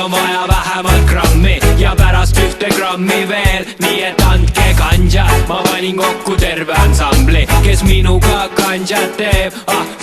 mul on vaja vähemalt grammi ja pärast 1 grammi veel, nii et andke ganja. Ma panin kokku terve ansambli, kes minuga ganjat teeb.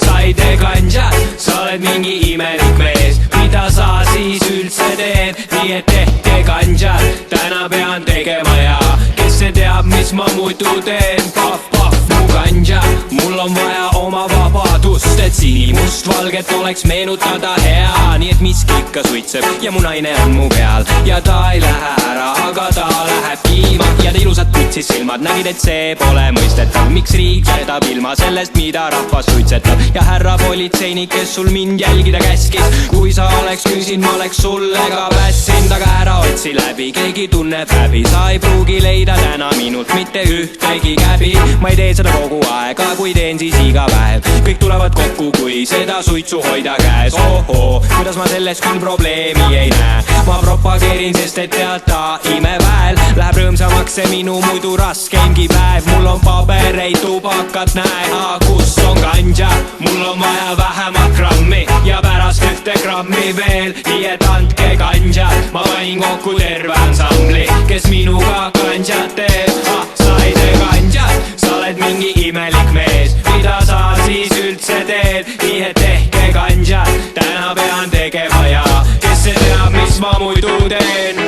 Sa ei tee ganjat, sa oled mingi imelik mees. Mida sa siis üldse teed, nii et tehke ganjat. Täna pean tegema ja kes see teab, mis ma muidu teen. Pahv, pahv, mu ganja, mul on vaja oma vabadust, et sinimustvalget oleks meenutada hea. Nii et miski ikka suitseb ja mu naine on mu peal ja ta ei lähe ära, aga ta läheb kiima. Ja ta ilusad putsis silmad nägid, et see pole mõistetav. Miks riik jätab ilma sellest, mida rahvas suitsetab? Ja härra politseinik, kes sul mind jälgida käskis, kui sa oleks küsinud, ma oleks sulle ka pässinud. Aga ära otsi läbi, keegi tunneb häbi. Sa ei pruugi leida täna minult mitte ühtegi käbi. Ma ei tee seda kogu aega, kui teen siis iga päev. Kõik tulevad kokku, kui seda suitsu hoida käes. Ohoo, kuidas ma selles küll probleemi ei näe. Ma propageerin, sest et tead ta imeväel läheb rõõmsamaks see minu muidu raskeimgi päev. Mul on pabereid, tubakat, näe, kus on ganja. Mul on vaja vähemalt grammi ja pärast 1 grammi veel, nii et andke ganja. Ma panin kokku terve ansambli, kes minuga ganjat teeb. Sa ei tee ganjat, sa oled mingi imelik mees. Mida sa siis üldse teed, nii et tehke ganjat. Täna pean tegema ja kes see teab, mis ma muidu teen.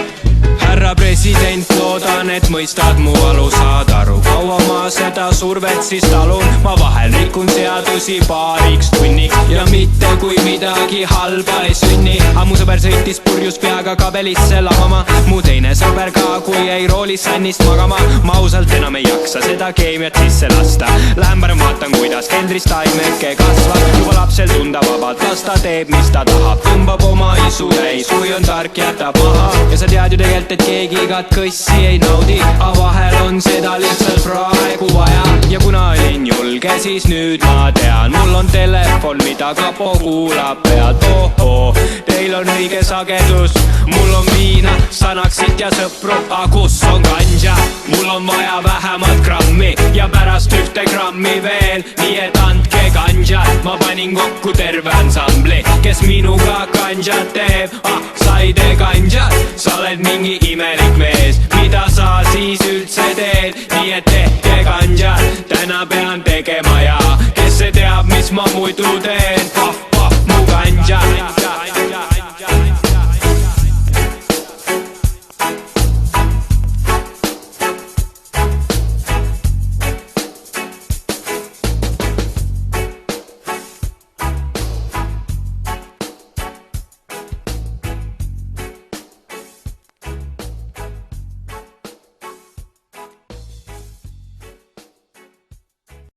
Härra president, loodan, et mõistad mu valu, saad aru, kaua ma seda survet siis talun. Ma vahel rikun seadusi paariks tunniks ja mitte kui midagi halba ei sünni. Mu sõber sõitis purjus peaga kabelisse lamama, mu teine sõber ka, kui jäi roolis sannist magama. Ma ausalt enam ei jaksa seda keemiat sisse lasta. Lähen parem vaatan, kuidas keldris taimeke kasvab. Juba lapsel tunda vabalt, las ta teeb, mis ta tahab. Tõmbab oma isu täis, kui on tark, jätab maha. Ja sa tead ju tegelikult, et keegi igat kõssi ei naudi, aga vahel on seda lihtsalt praegu vaja. Ja kuna olin julge, siis nüüd ma tean, mul on telefon, mida kapo kuulab pealt. Ohoo, teil on õige sagedus, mul on viina, sanaksit ja sõpru, kus on ganja. Mul on vaja vähemalt grammi ja pärast 1 grammi veel, nii et andke ganjat. Ma panin kokku terve ansambli, kes minuga ganjat teeb. Sa ei tee ganjat, sa oled mingi imelik mees. Mida sa siis üldse teed, nii et tehke ganjat. Täna pean tegema ja kes see teab, mis ma muidu teen.